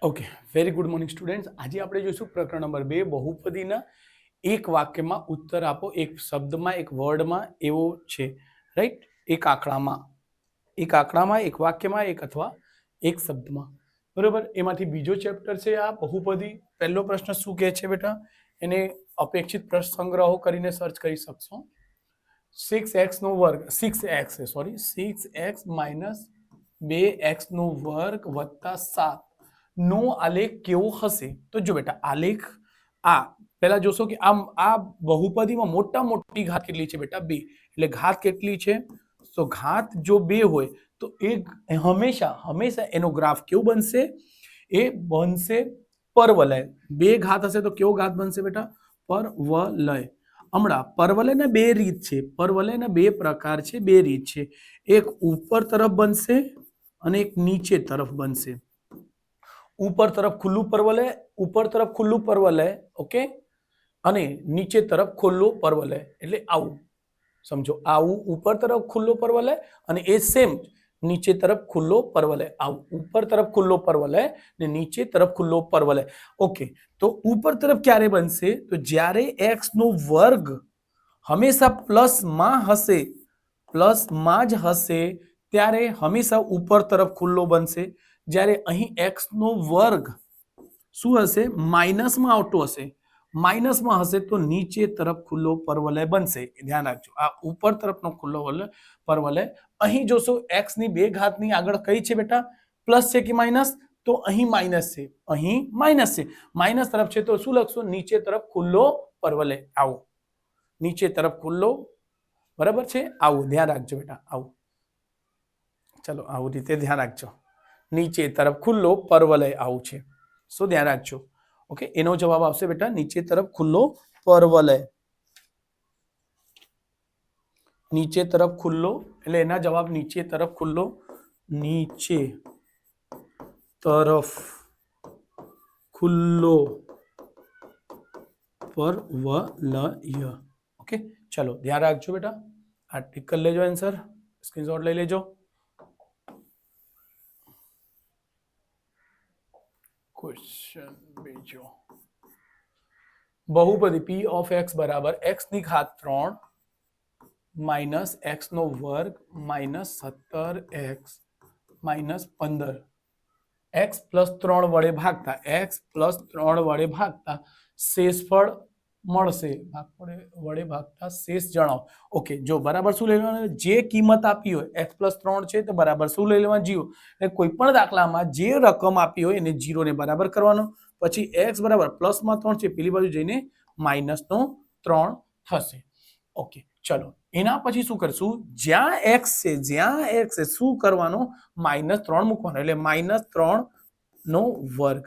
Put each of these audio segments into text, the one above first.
Okay, very good morning students. આજે આપણે જોઈશું પ્રકરણ નંબર 2, બહુપદીના એક વાક્યમાં ઉત્તર આપો, એક શબ્દમાં, એક વર્ડમાં એવો છે, રાઈટ? એક આંકડામાં, એક વાક્યમાં, એક અથવા એક શબ્દમાં, બરોબર? એમાંથી બીજો ચેપ્ટર છે આ બહુપદી. પહેલો પ્રશ્ન શું કહે છે બેટા? એને અપેક્ષિત પ્રશ્ન સંગ્રહો કરીને સર્ચ કરી શકશો. 6x નો વર્ગ 6x માઇનસ 2x નો વર્ગ વત્તા 7 નો આલેખ કેવો હશે? તો જો બેટા, આલેખ આ પહેલા જોશો કે આ બહુપદીમાં મોટી ઘાત કેટલી છે બેટા? 2. એટલે ઘાત કેટલી છે? તો ઘાત જો 2 હોય તો એ હંમેશા એનો ગ્રાફ કેવો બનશે? એ બનશે પરવલય. 2 ઘાત હશે તો કેવો ઘાત બનશે બેટા? પરવલય. હમણાં પરવલયના 2 રીત છે. પરવલયના 2 પ્રકાર છે, 2 રીત છે. એક ઉપર તરફ બનશે અને એક નીચે તરફ બનશે. ઉપર તરફ ખુલ્લું પરવલય, ઓકે, અને નીચે તરફ ખુલ્લું પરવલય. એટલે આવું સમજો, આવું ઉપર તરફ ખુલ્લો પરવલય અને એ સેમ નીચે તરફ ખુલ્લો પરવલય. આવું ઉપર તરફ ખુલ્લો પરવલય ને નીચે તરફ ખુલ્લો પરવલય. ઓકે, તો ઉપર તરફ ક્યારે બનશે? તો જ્યારે x નો વર્ગ હંમેશા પ્લસમાં જ હશે ત્યારે હંમેશા ઉપર તરફ ખુલ્લો બનશે. જ્યારે અહીં x નો વર્ગ શું હશે? માઇનસમાં આવતો હશે. માઇનસમાં હશે તો નીચે તરફ ખુલ્લો પરવલય બનશે. ધ્યાન રાખજો, આ ઉપર તરફનો ખુલ્લો પરવલય. અહીં જોશો x ની 2 ઘાતની આગળ કઈ છે બેટા? પ્લસ છે કે માઇનસ? તો અહીં માઇનસ છે, અહીં માઇનસ છે. માઇનસ તરફ છે તો શું લખશો? નીચે તરફ ખુલ્લો પરવલય. આવો નીચે તરફ ખુલ્લો, બરાબર છે? આવું ધ્યાન રાખજો બેટા, આવું. ચલો, આવું રીતે ધ્યાન રાખજો. નીચે તરફ ખુલ્લો પરવલય આવું છે. શું ધ્યાન રાખજો? ઓકે, એનો જવાબ આવશે બેટા નીચે તરફ ખુલ્લો પરવલય. નીચે તરફ ખુલ્લો એટલે એના જવાબ નીચે તરફ ખુલ્લો, નીચે તરફ ખુલ્લો પરવલય. ઓકે, ચલો ધ્યાન રાખજો બેટા. આ ટીક કરી લેજો, આન્સર સ્ક્રીનશોટ લઈ લેજો. ક્વેશ્ચન બીજો, બહુપદી p ઓફ x બરાબર x ની ઘાત 3 માઇનસ x નો વર્ગ minus 17x minus 15 x plus 3 વડે ભાગતા શેષફળ મળશે. વડે ભાગતા શેષ જણાવો. ઓકે, જો બરાબર શું લઈ લેવાનું? જે કિંમત આપી હોય x પ્લસ 3 છે તો બરાબર શું લઈ લેવાનું? 0. એટલે કોઈ પણ દાખલામાં જે રકમ આપી હોય એને 0 ને બરાબર કરવાનો. પછી x બરાબર પ્લસમાં 3 છે, પેલી બાજુ જઈને માઇનસનો 3 થશે. ઓકે, ચલો એના પછી શું કરશું? જ્યાં x છે શું કરવાનું? -3 મૂકવાનો. એટલે -3 નો વર્ગ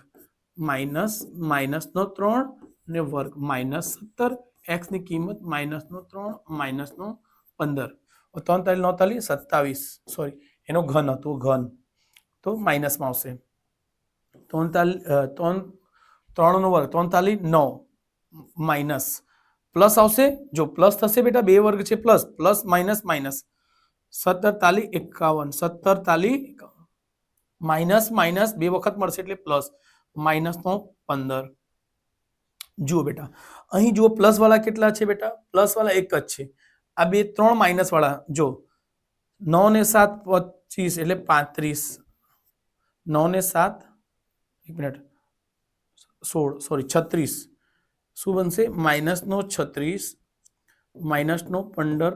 માઇનસનો 3 ને વર્ગ -17. x ની કિંમત -3 -15. 3 × 27, સોરી એનો ઘન હતો, ઘન તો માઇનસમાં આવશે. 3 નો વર્ગ 43 9 માઇનસ પ્લસ આવશે. જો પ્લસ થશે બેટા, 2 વર્ગ છે, પ્લસ માઇનસ 17 તાલી 51, 17 તાલી માઇનસ 2 વખત મળશે એટલે પ્લસ -15. જુઓ બેટા, અહીં જુઓ પ્લસ વાળા કેટલા છે બેટા? પ્લસ વાળા એક જ છે. આ 2 3 માઇનસ વાળા, જો 9 ને 7 25 એટલે 35. 9 ને 7 એક મિનિટ 16, સોરી 36. શું બનશે? -નો 36 -નો 15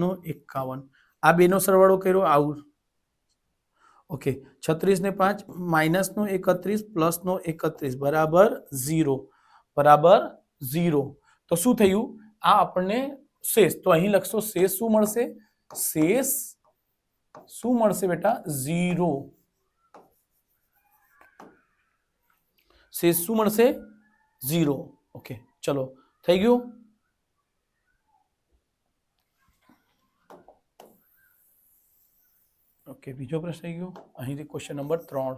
+નો 51. આ બેનો સરવાળો કર્યો આવું. ઓકે, 36 ને 5 -નો 31 +નો 31 બરાબર 0. તો શું થયું? આ આપણને શેષ, તો અહીં લખશો શેષ શું મળશે? શેષ શું મળશે બેટા? 0. શેષ શું મળશે? 0. ઓકે, ચલો થઈ ગયું. ઓકે, બીજો પ્રશ્ન થઈ ગયો. અહીંથી question number 3,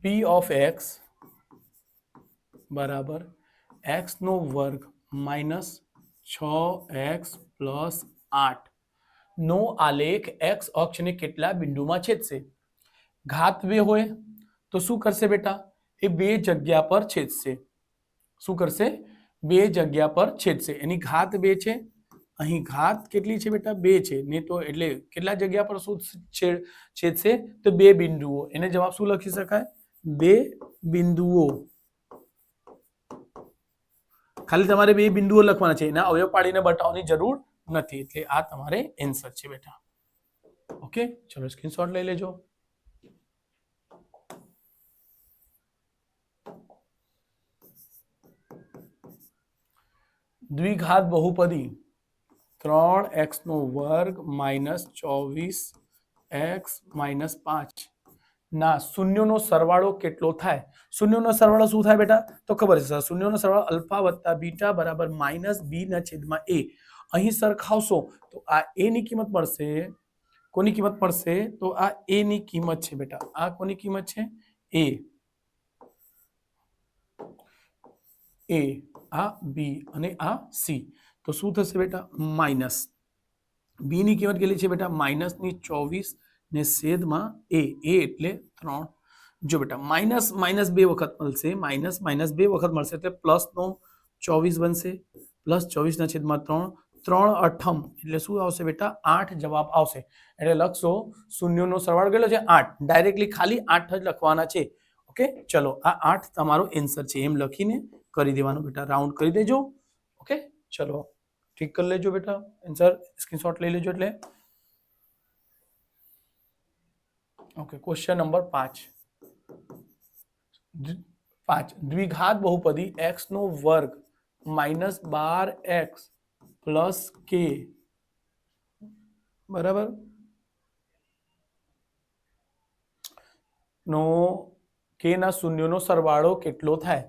p of x બરાબર x નો વર્ગ -6x + 8 નો આલેખ x અક્ષને કેટલા બિંદુમાં છેદશે? ઘાત 2 હોય તો શું કરશે બેટા? એ બે જગ્યા પર છેદશે. શું કરશે? બે જગ્યા પર છેદશે. એની ઘાત 2 છે, અહીં ઘાત કેટલી છે બેટા? 2 છે ને, તો એટલે કેટલા જગ્યા પર શું છેદશે? તો બે બિંદુઓ. એને જવાબ શું લખી શકાય? બે બિંદુઓ. ખાલી તમારે બે બિંદુઓ લખવાના છે, એના અવયવ પાડીને બતાવવાની જરૂર નથી. એટલે આ તમારે આન્સર છે બેટા. ઓકે, ચલો સ્ક્રીનશોટ લઈ લેજો. દ્વિઘાત બહુપદી 3x² - 24x - 5 ના શૂન્યોનો સરવાળો કેટલો થાય? શૂન્યોનો સરવાળો શું થાય બેટા? તો ખબર છે સર, શૂન્યોનો સરવાળો અલ્ફા વત્તા બીટા બરાબર -b/a. અહીં સરખાવશો તો આ a ની કિંમત મળશે. કોની કિંમત મળશે? તો આ a ની કિંમત છે બેટા. આ કોની કિંમત છે? a, આ b અને આ c. તો શું થશે બેટા? માઇનસ b ની કિંમત કેટલી છે બેટા? -24 ને છેદમાં a. a એટલે 3. જો બેટા માઇનસ માઇનસ 2 વખત મળશે, માઇનસ માઇનસ 2 વખત મળશે એટલે પ્લસ નો 24 બનશે, પ્લસ 24/3. 3 અઠમ એટલે શું આવશે બેટા? 8 જવાબ આવશે. એટલે લખશો શૂન્યોનો સરવાળો કેટલો છે? 8. ડાયરેક્ટલી ખાલી 8 જ લખવાના છે. ઓકે, ચલો આ 8 તમારો આન્સર છે એમ લખીને કરી દેવાનું બેટા. રાઉન્ડ કરી દેજો. ઓકે, ચલો ઠીક કરી લેજો બેટા. આન્સર સ્ક્રીનશોટ લઈ લેજો. એટલે ઓકે, ક્વેશ્ચન નંબર 5. દ્વિઘાત બહુપદી x² - 12x + k બરાબર નો k ના શૂન્યોનો સરવાળો કેટલો થાય?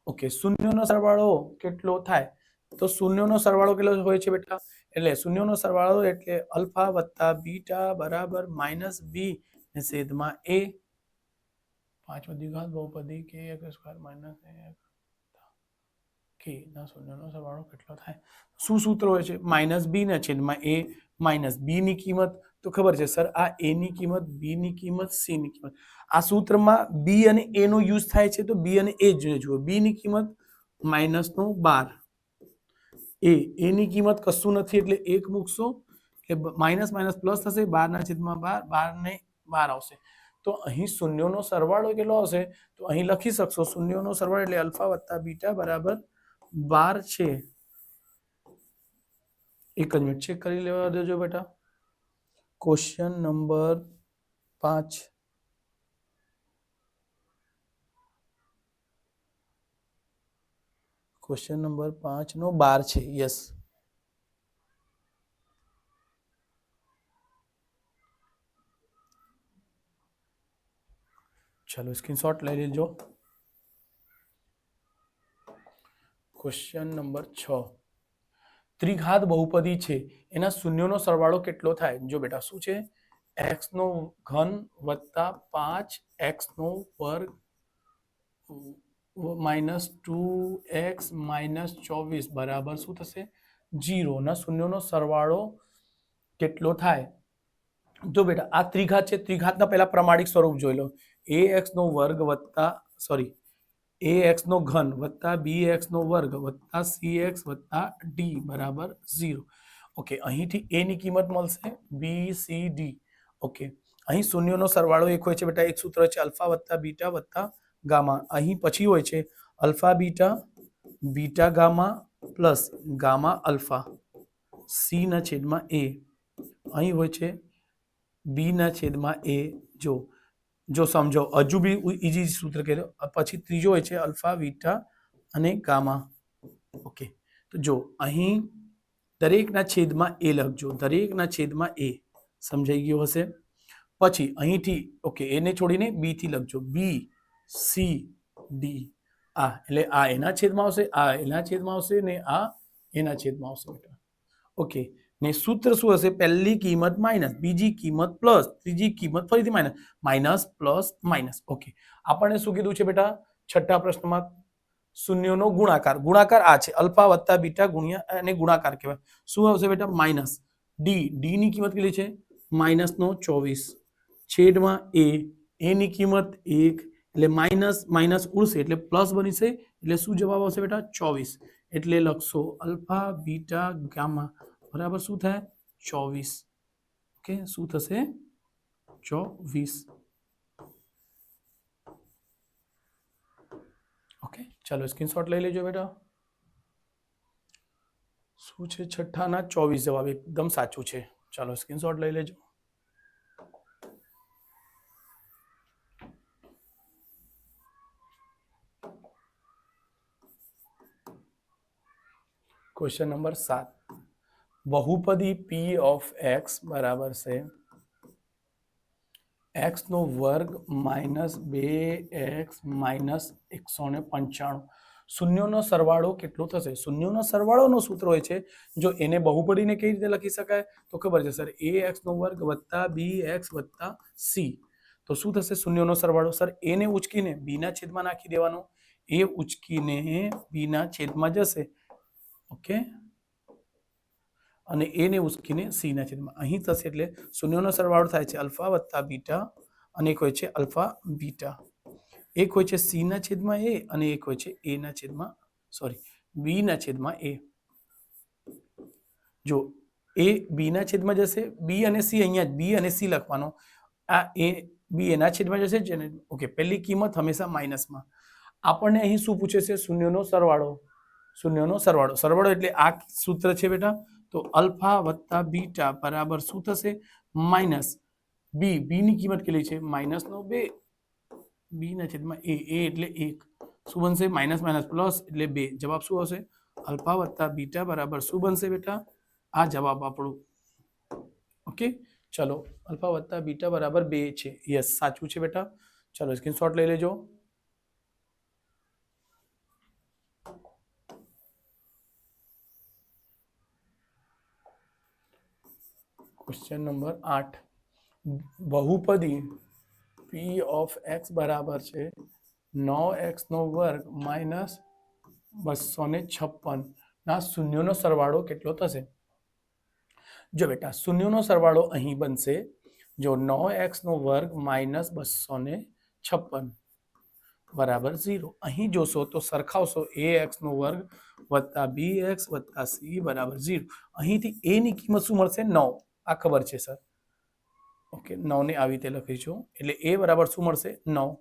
ઓકે, શૂન્યોનો સરવાળો કેટલો થાય? તો શૂન્યોનો સરવાળો કેટલો હોય છે બેટા? એટલે શૂન્યોનો સરવાળો એટલે અલ્ફા વત્તા બીટા બરાબર -b ને છેદમાં a. 5 દ્વિઘાત બહુપદી kx² - k ના શૂન્યનો સરવાળો કેટલો થાય? શું સૂત્ર હોય છે? -b ના છેદમાં a. -b ની કિંમત તો ખબર છે સર, આ a ની કિંમત, b ની કિંમત, c ની કિંમત. આ સૂત્રમાં b અને a નો યુઝ થાય છે, તો b અને a જુઓ. b ની કિંમત -12, a ની કિંમત કશું નથી એટલે 1 મૂકશો એટલે માઇનસ માઇનસ પ્લસ થશે, 12/12, 12 ને 12 આવશે. તો અહીં શૂન્યોનો સરવાળો કેટલો આવશે? તો અહીં લખી શકશો શૂન્યોનો સરવાળો એટલે અલ્ફા વત્તા બીટા બરાબર 12 છે. એક જ મિનિટ ચેક કરી લેવા દેજો બેટા. Question number 5. ક્વેશ્ચન નંબર 5 નો 12 છે. યસ, ચલો સ્ક્રીનશોટ લઈ લેજો. Question number 6. ત્રિઘાત બહુપદી છે, એના શૂન્યોનો સરવાળો કેટલો થાય? જો બેટા શું છે? x3 + 5x² -2x - 24 બરાબર શું થશે? 0 ના શૂન્યોનો સરવાળો કેટલો થાય? જો બેટા આ ત્રિઘાત છે, ત્રિઘાતના પહેલા પ્રમાણિક સ્વરૂપ જોઈ લો. ax² + bx² + cx + d બરાબર 0. ઓકે, અહીંથી a ની કિંમત મળશે b c d. ઓકે, અહીં શૂન્યોનો સરવાળો એક હોય છે બેટા. એક સૂત્ર છે અલ્ફા વત્તા બીટા વત્તા ગામા. અહીં પછી હોય છે alpha beta, beta gamma plus gamma alpha, c ના છેદમાં a. અહીં હોય છે b ના છેદમાં a. જો સમજો, હજુ બી ઈઝી સૂત્ર કહેજો. પછી ત્રીજો હોય છે અલ્ફા બીટા અને ગામા. ઓકે, તો જો અહીં દરેકના છેદમાં a લખજો, દરેકના છેદમાં a. સમજાઈ ગયું હશે? પછી અહીંથી ઓકે એને છોડીને b થી લખજો, b c d. આ એટલે આ એના છેદમાં આવશે, આ એના છેદમાં આવશે ને આ એના છેદમાં આવશે બેટા. ઓકે, ને સૂત્ર શું હશે? પહેલી કિંમત માઇનસ, બીજી કિંમત પ્લસ, ત્રીજી કિંમત ફરીથી minus, minus plus minus. Okay, આપણને શું કીધું છે બેટા છઠ્ઠા પ્રશ્નમાં? શૂન્યનો ગુણાકાર. ગુણાકાર આ છે અલ્ફા વત્તા બીટા ગુણ્યા અને ગુણાકાર કહેવાય. શું આવશે બેટા? Minus D. ડી ની કિંમત કેટલી છે? -24 છેદમાં a. એ ની કિંમત 1 એટલે માઇનસ માઇનસ ઉડશે એટલે પ્લસ બનશે એટલે શું જવાબ આવશે બેટા 24 એટલે લખશો અલ્ફા બીટા ગામા બરાબર શું થાય 24 ઓકે શું થશે 24 ઓકે ચાલો સ્ક્રીનશોટ લઈ લેજો બેટા શું છે છઠ્ઠાના 24 જવાબ એકદમ સાચું છે ચાલો સ્ક્રીનશોટ લઈ લેજો question number 7 बहुपदी p of x बराबर से x નો વર્ગ માઇનસ 2x માઇનસ 195 શૂન્યોનો સરવાળો કેટલો થશે શૂન્યોનો સરવાળોનો સૂત્ર હોય છે જો એને બહુપદીને કઈ રીતે લખી શકાય તો ખબર છે સર ax નો વર્ગ વત્તા bx વત્તા c તો શું થશે શૂન્યોનો સરવાળો સર a ને ઉચકીને b ના છેદમાં નાખી દેવાનો a ઉચકીને b ના છેદમાં જશે ઓકે અને a ને ઉચકીને c ના છેદમાં અહીં થશે એટલે શૂન્યોનો સરવાળો થાય છે અલ્ફા વત્તા બીટા અને એક હોય છે અલ્ફા બીટા એક હોય છે c ના છેદમાં a અને એક હોય છે a ના છેદમાં સોરી b ના છેદમાં a જો a b ના છેદમાં જશે b અને c અહીંયા b અને c લખવાનો આ a b એના છેદમાં જશે જેને ઓકે પહેલી કિંમત હંમેશા માઇનસમાં આપણને અહીં શું પૂછે છે શૂન્યનો સરવાળો સરવાળો એટલે આ સૂત્ર છે બેટા તો અલ્ફા વત્તા બીટા બરાબર શું થશે માઇનસ b ની કિંમત કેટલી છે માઇનસ નો 2 b ના છેદમાં a એટલે 1 શું બનશે માઇનસ માઇનસ પ્લસ એટલે 2 જવાબ શું આવશે અલ્ફા વત્તા બીટા બરાબર શું બનશે બેટા આ જવાબ આપણો ઓકે ચલો અલ્ફા વત્તા બીટા બરાબર 2 છે યસ સાચું છે બેટા ચલો સ્ક્રીનશોટ લઈ લેજો question number 8 बहुपदी p of x बराबर છે 9x નો વર્ગ માઇનસ 256 ના શૂન્યોનો સરવાળો કેટલો થશે જો બેટા શૂન્યોનો સરવાળો અહીં બનશે જો 9x નો વર્ગ માઇનસ 256 બરાબર 0 અહીં જોશો તો સરખાવશો ax નો વર્ગ વત્તા bx વત્તા c બરાબર 0 અહીંથી a ની કિંમત શું મળશે 9 આ ખબર છે સર ઓકે 9 ને આવી રીતે લખીશું એટલે a બરાબર શું મળશે 9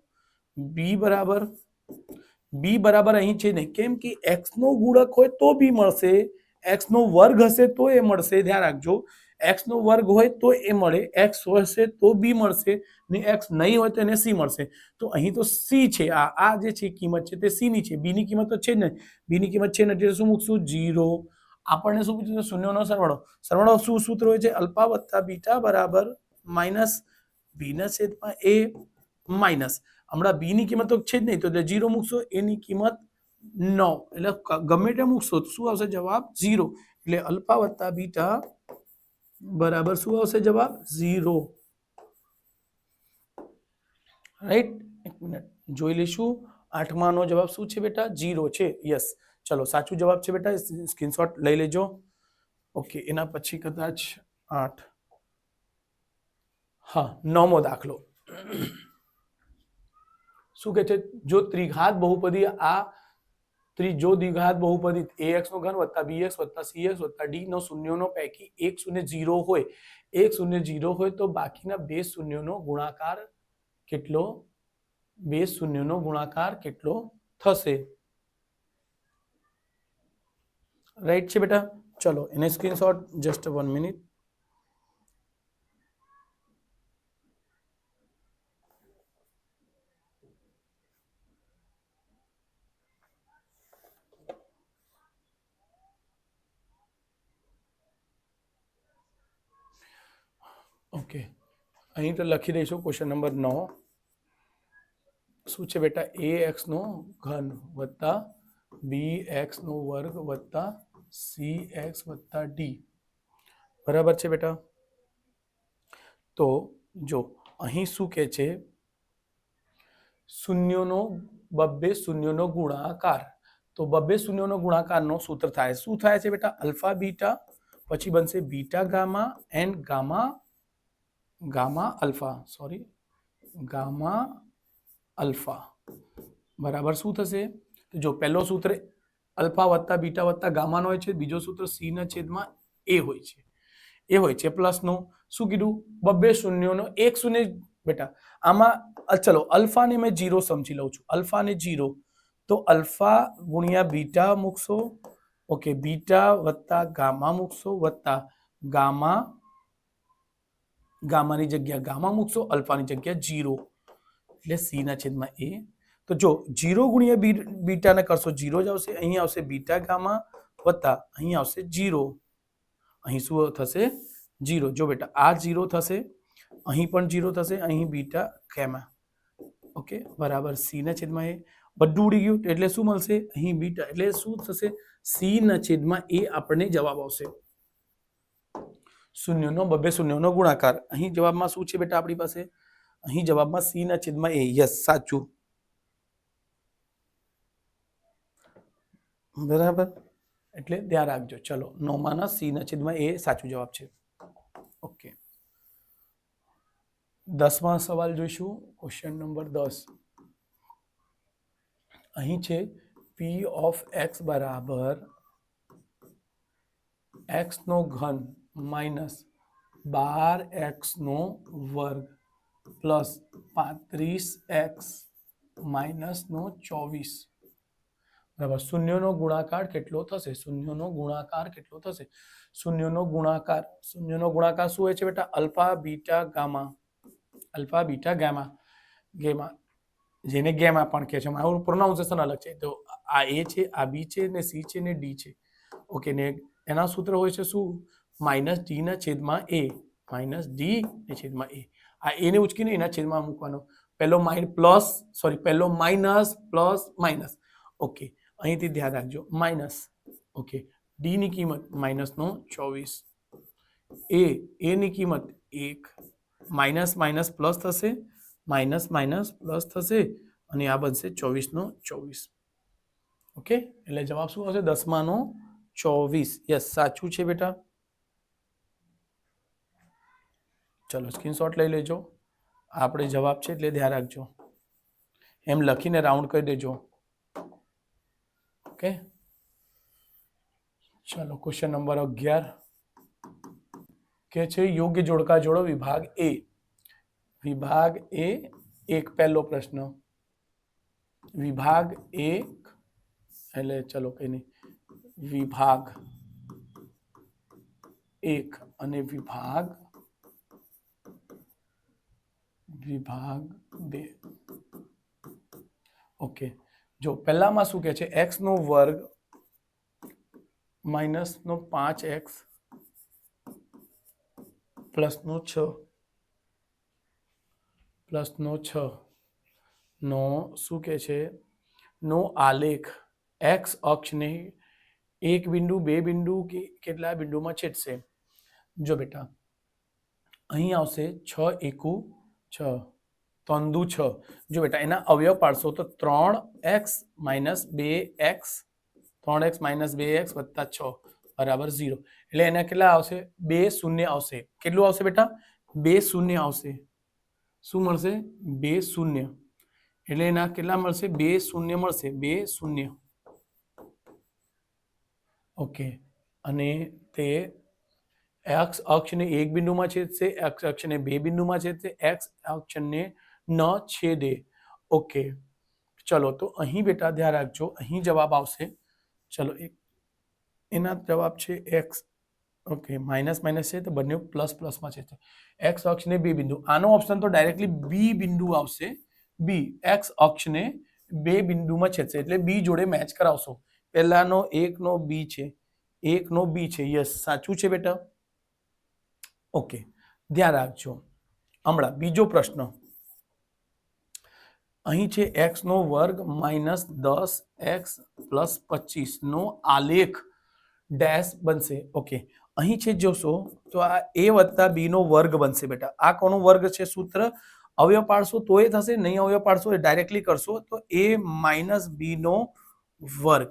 b બરાબર અહીં છે ને કેમ કે x નો ગુણક હોય તો b મળશે x નો વર્ગ હશે તો એ મળશે ધ્યાન રાખજો x નો વર્ગ હોય તો એ મળે x હશે તો b મળશે ને x નહીં હોય તો એને c મળશે તો અહીં તો c છે આ જે છે કિંમત છે તે c ની છે b ની કિંમત તો છે જ નહીં b ની કિંમત છે ને એટલે શું મૂકશું 0 આપણને શું પૂછ્યું શૂન્યનો સરવાળો શું સૂત્ર હોય છે અલ્ફા વત્તા બીટા બરાબર માઇનસ b ના છેદમાં a માઇનસ હમણાં b ની કિંમત તો છે જ નહીં તો 0 મૂકશો a ની કિંમત 9 એટલે ગમે તે મૂકશો તો શું આવશે જવાબ 0 એટલે અલ્ફા વત્તા બીટા બરાબર શું આવશે જવાબ 0 રાઈટ એક મિનિટ જોઈ લઈશું 8મા નો જવાબ શું છે બેટા 0 છે યસ ચલો સાચું જવાબ છે બેટા સ્ક્રીનશોટ લઈ લેજો ઓકે એના પછી કદાચ 8 હા 9મો દાખલો શું કહે છે જો ત્રિઘાત બહુપદી જો દ્વિઘાત બહુપદી ax નો ઘન વત્તા bx વત્તા cx વત્તા d નો શૂન્યોનો પૈકી એક શૂન્ય 0 હોય એક શૂન્ય 0 હોય તો બાકીના બે શૂન્યોનો ગુણાકાર કેટલો થશે રાઈટ છે બેટા ચલો એને સ્ક્રીનશોટ જસ્ટ 1 મિનિટ ઓકે અહીં તો લખી દઈશું ક્વેશ્ચન નંબર 9 શું છે બેટા ax નો ઘન વત્તા bx નો વર્ગ વત્તા cx વત્તા d બરાબર છે બેટા તો જો અહીં શું કહે છે બબ્બે શૂન્યોનો ગુણાકાર તો બબ્બે શૂન્યોનો ગુણાકારનો સૂત્ર થાય શું થાય છે બેટા અલ્ફા બીટા પછી બનશે beta gamma and gamma alpha sorry gamma alpha બરાબર શું થશે? તો જો પહેલો સૂત્ર અલ્ફા વત્તા બીટા વત્તા ગામાનો હોય છે, બીજો સૂત્ર સી ના છેદમાં એ હોય છે, એ હોય છે પ્લસનો શું કીધું બબ્બે શૂન્યોનો એક શૂન્ય બેટા આમાં ચલો અલ્ફાને મેં 0 સમજી લઉં છું, અલ્ફાને 0 તો અલ્ફા ગુણ્યા બીટા મૂકશો, ઓકે બીટા વત્તા ગામા મૂકશો વત્તા ગામાની જગ્યા ગામા મૂકશો, અલ્ફાની જગ્યા 0 એટલે સી ના છેદમાં એ. તો જો 0 ગુણ્યા બીટાને કરશો 0 જ આવશે, અહીં આવશે બીટા ગામા વત્તા અહીં આવશે 0, અહીં શું થશે 0. જો બેટા આ 0 થશે, અહીં પણ 0 થશે, અહીં બીટા ગામા, ઓકે બરાબર સી ના છેદમાં એ બધું ઉડી ગયું એટલે શું મળશે અહીં બીટા એટલે શું થશે સી ના છેદમાં એ આપણને જવાબ આવશે. શૂન્યનો બબ્બે શૂન્યનો ગુણાકાર. અહીં જવાબમાં શું છે બેટા આપણી પાસે? અહીં જવાબમાં સી ના છેદમાં એ. યસ સાચું બરાબર એટલે ધ્યાન રાખજો. ચલો 9 ના સી ના છેદમાં એ સાચું જવાબ છે. ઓકે 10મા સવાલ જોઈશું. ક્વેશ્ચન નંબર 10 અહીં છે p ઓફ x બરાબર x નો ઘન માઇનસ 12x નો વર્ગ પ્લસ 35x માઇનસ નો 24 બરાબર શૂન્યનો ગુણાકાર કેટલો થશે? શૂન્યનો ગુણાકાર કેટલો થશે? શૂન્યનો ગુણાકાર શું હોય છે બેટા? Alpha beta gamma, alpha beta gamma, gamma જેને ગેમા પણ કહે છે, મારું પ્રોનાઉન્સિએશન અલગ છે. તો આ એ છે, આ બી છે ને સી છે ને ડી છે, ઓકે ને એના સૂત્ર હોય છે શું? માઇનસ ડી ના છેદમાં એ, માઇનસ ડી ના છેદમાં એ. આ એ ને ઉચકીને એના છેદમાં મૂકવાનો. પહેલો માઇનસ પ્લસ માઇનસ, ઓકે અહીંથી ધ્યાન રાખજો માઇનસ, ઓકે ડી ની કિંમત માઇનસ નો 24, એ ની કિંમત 1, માઇનસ માઇનસ પ્લસ થશે, માઇનસ માઇનસ પ્લસ થશે અને આ બનશે 24 નો 24, ઓકે એટલે જવાબ શું આવશે? 10મા નો 24. યસ સાચું છે બેટા. ચલો સ્ક્રીનશોટ લઈ લેજો, આપણે જવાબ છે એટલે ધ્યાન રાખજો, એમ લખીને રાઉન્ડ કરી દેજો. ઓકે ચલો ક્વેશ્ચન નંબર 11 કે છે યોગ્ય જોડકા જોડો વિભાગ એ. વિભાગ એ એક પહેલો પ્રશ્ન, વિભાગ એક એટલે ચલો કઈ નહીં, વિભાગ એક અને વિભાગ 2. ઓકે જો પહેલામાં શું કહે છે? x નો વર્ગ માઇનસ નો 5x પ્લસ નો 6 નો શું કહે છે? નો આલેખ x અક્ષને એક બિંદુ, બે બિંદુ કે કેટલા બિંદુમાં છેદશે. જો બેટા અહીં આવશે 6 એકુ 6, 3 દુ 6. જો બેટા એના અવયવ પાડશો તો 3x minus 2x, 3x minus 2x વત્તા 6 બરાબર 0. એટલે એના કેટલા આવશે? 2 શૂન્ય આવશે. કેટલું આવશે બેટા? 2 શૂન્ય આવશે. શું મળશે? 2 શૂન્ય. એટલે એના કેટલા મળશે? 2 શૂન્ય મળશે, 2 શૂન્ય. ઓકે અને તે x અક્ષને એક બિંદુમાં છેદશે, x અક્ષને બે બિંદુમાં છેદશે, x અક્ષને ન છેદે. ઓકે ચલો તો અહીં બેટા ધ્યાન રાખજો, અહીં જવાબ આવશે. ચલો એના જવાબ છે x, ઓકે માઇનસ માઇનસ છે તો બંને પ્લસ પ્લસમાં છે. x અક્ષને બે બિંદુ, આનો ઓપ્શન તો ડાયરેક્ટલી બી બિંદુ આવશે. બી x અક્ષને બે બિંદુમાં છેદશે એટલે બી જોડે મેચ કરાવશો. પહેલાનો 1 નો બી છે, 1 નો બી છે. યસ સાચું છે બેટા. ઓકે ધ્યાન રાખજો. હમણાં બીજો પ્રશ્ન અહીં છે x નો વર્ગ માઇનસ 10x પ્લસ 25 નો આલેખ ડેશ બનશે. ઓકે અહીં છે જોશો તો આ a વત્તા b નો વર્ગ બનશે બેટા. આ કોનો વર્ગ છે? સૂત્ર અવયવ પાડશો તો એ થશે, નહીં અવયવ પાડશો એ ડાયરેક્ટલી કરશો તો a માઇનસ b નો વર્ગ,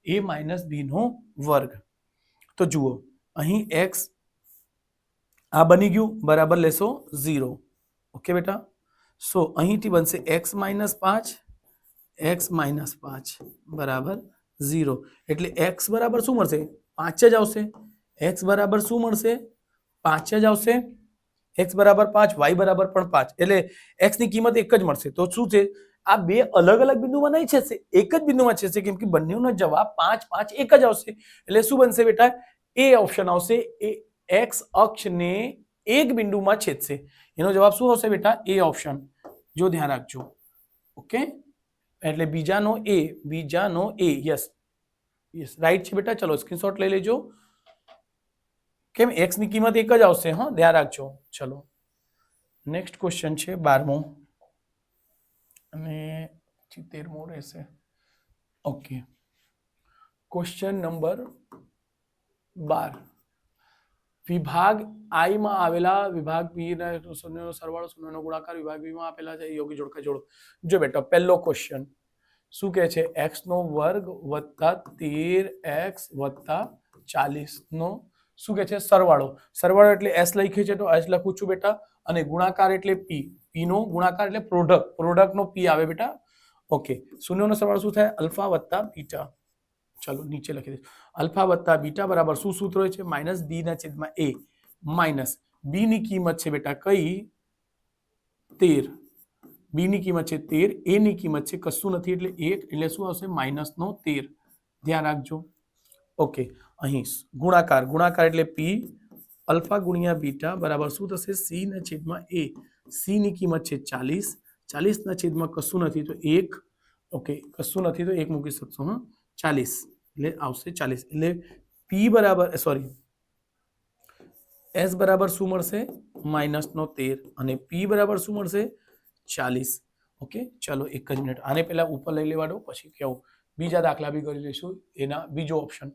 a માઇનસ b નો વર્ગ. તો જુઓ અહીં x આ બની ગયું બરાબર લેશો 0, ઓકે બેટા સો અહીંથી બનશે x માઇનસ 5 x માઇનસ 5 બરાબર 0 એટલે x બરાબર શું મળશે 5 જ આવશે x બરાબર શું મળશે 5 જ આવશે x બરાબર 5 y બરાબર પણ 5 એટલે x ની કિંમત એક જ મળશે તો શું છે આ બે અલગ અલગ બિંદુમાં નહીં છેદશે એક જ બિંદુમાં છેદશે કેમ કે બંનેનો જવાબ 5 5 એક જ આવશે એટલે શું બનશે બેટા એ ઓપ્શન આવશે એ x અક્ષને એક બિંદુમાં છેદશે એનો જવાબ શું આવશે બેટા એ ઓપ્શન જો ધ્યાન રાખજો ઓકે એટલે બીજાનો એ યસ યસ રાઈટ છે બેટા ચલો સ્ક્રીનશોટ લઈ લેજો કેમ x ની કિંમત એક જ આવશે હા ધ્યાન રાખજો ચલો નેક્સ્ટ ક્વેશ્ચન છે 12મો અને 73મો રહેશે ઓકે ક્વેશ્ચન નંબર 12 વિભાગ આઈ માં આવેલા વિભાગ બી ના શૂન્યનો સરવાળો શૂન્યનો ગુણાકાર વિભાગ બી માં આપેલા છે યોગ્ય જોડકા જોડો જો બેટા પહેલો ક્વેશ્ચન શું કહે છે x નો વર્ગ વત્તા 13x વત્તા 40 નો શું કહે છે સરવાળો એટલે s લખ્યું છે તો s લખું છું બેટા અને ગુણાકાર એટલે p નો ગુણાકાર એટલે પ્રોડક્ટ નો p આવે બેટા ઓકે શૂન્યનો સરવાળો શું થાય અલ્ફા વત્તા બીટા ચલો નીચે લખી દઈશું અલ્ફા વત્તા બીટા બરાબર શું સૂત્ર હોય છે માઇનસ બી ના છેદમાં એ માઇનસ બી ની કિંમત છે બેટા કઈ 13 બી ની કિંમત છે 13 એ ની કિંમત છે કશું નથી એટલે 1 એટલે શું આવશે માઇનસ નો 13 ધ્યાન રાખજો ઓકે અહીં ગુણાકાર એટલે p અલ્ફા ગુણ્યા બીટા બરાબર શું થશે સી ના છેદમાં એ સી ની કિંમત છે 40 ના છેદમાં કશું નથી તો 1 ઓકે કશું નથી તો 1 મૂકી શકશો હા 40 એટલે આવશે 40 એટલે p બરાબર સોરી s બરાબર શું મળશે માઇનસ નો 13 અને p બરાબર શું મળશે 40 ઓકે ચલો એક જ મિનિટ આને પહેલા ઉપર લઈ લેવા દો પછી કેવું બીજા દાખલા બી કરી લઈશું એના બીજો ઓપ્શન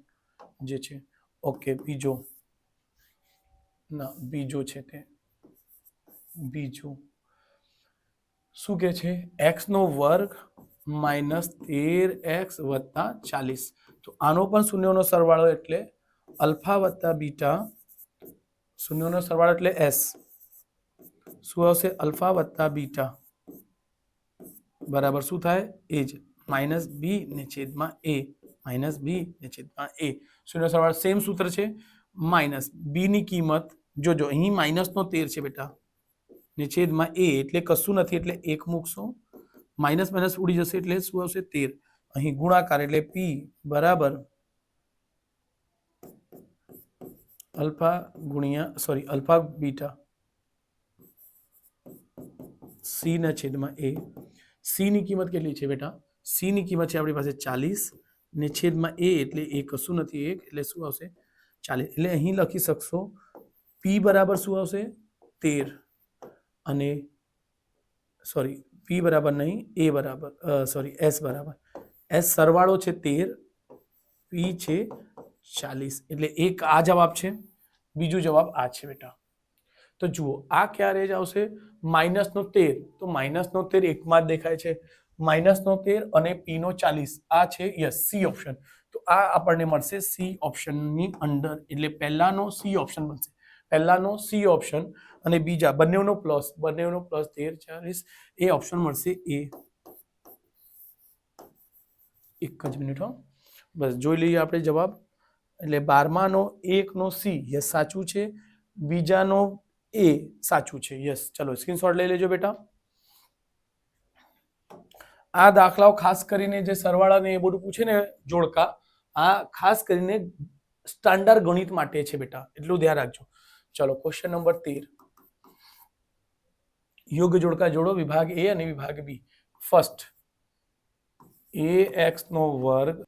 જે છે ઓકે બીજો છે તે બીજું શું કે છે x નો વર્ગ માઇનસ 13x વત્તા 40 તો આનો પણ શૂન્યનો સરવાળો એટલે અલ્ફા વત્તા બીટા શૂન્યનો સરવાળો એટલે s શું આવશે અલ્ફા વત્તા બીટા બરાબર શું થાય એ જ માઇનસ બી ને છેદમાં એ શૂન્ય સરવાળો સેમ સૂત્ર છે માઇનસ બી ની કિંમત જોજો અહીં માઇનસ નો 13 છે બેટા ને છેદમાં એ એટલે કશું નથી એટલે 1 મૂકશો માઇનસ માઇનસ ઉડી જશે એટલે શું આવશે 13 અહીં ગુણાકાર એટલે p બરાબર અલ્ફા બીટા સી ના છેદમાં એ સી ની કિંમત કેટલી છે બેટા સી ની કિંમત છે આપણી પાસે 40 ને છેદમાં એ એટલે એ કશું નથી 1 એટલે શું આવશે 40 એટલે અહીં લખી શકશો p બરાબર શું આવશે 13 અને સોરી p બરાબર નહીં એ બરાબર s બરાબર s સરવાળો છે 13 p છે 40 એટલે એક આ જવાબ છે બીજો જવાબ આ છે બેટા તો જુઓ આ ક્યારે જ આવશે માઇનસ નો 13 તો માઇનસ નો 13 એકમાં જ દેખાય છે માઇનસ નો 13 અને p નો 40 આ છે યસ સી ઓપ્શન તો આ આપણને મળશે સી ઓપ્શનની અંદર એટલે પહેલાનો સી ઓપ્શન બનશે પહેલાનો સી ઓપ્શન અને બીજા બંનેનો પ્લસ 13 40 એ ઓપ્શન મળશે એ એક જ મિનિટ હો બસ જોઈ લઈએ આપણે જવાબ એટલે 12માનો 1 નો સી યસ સાચું છે બીજાનો એ સાચું છે યસ ચલો સ્ક્રીનશોટ લઈ લેજો બેટા આ દાખલાઓ ખાસ કરીને જે સરવાળા ને એ બધું પૂછે ને જોડકા આ ખાસ કરીને સ્ટાન્ડર્ડ ગણિત માટે છે બેટા એટલું ધ્યાન રાખજો ચલો ક્વેશ્ચન નંબર 13 યોગ્ય જોડકા જોડો વિભાગ એ અને વિભાગ બી ફર્સ્ટ ax નો વર્ગ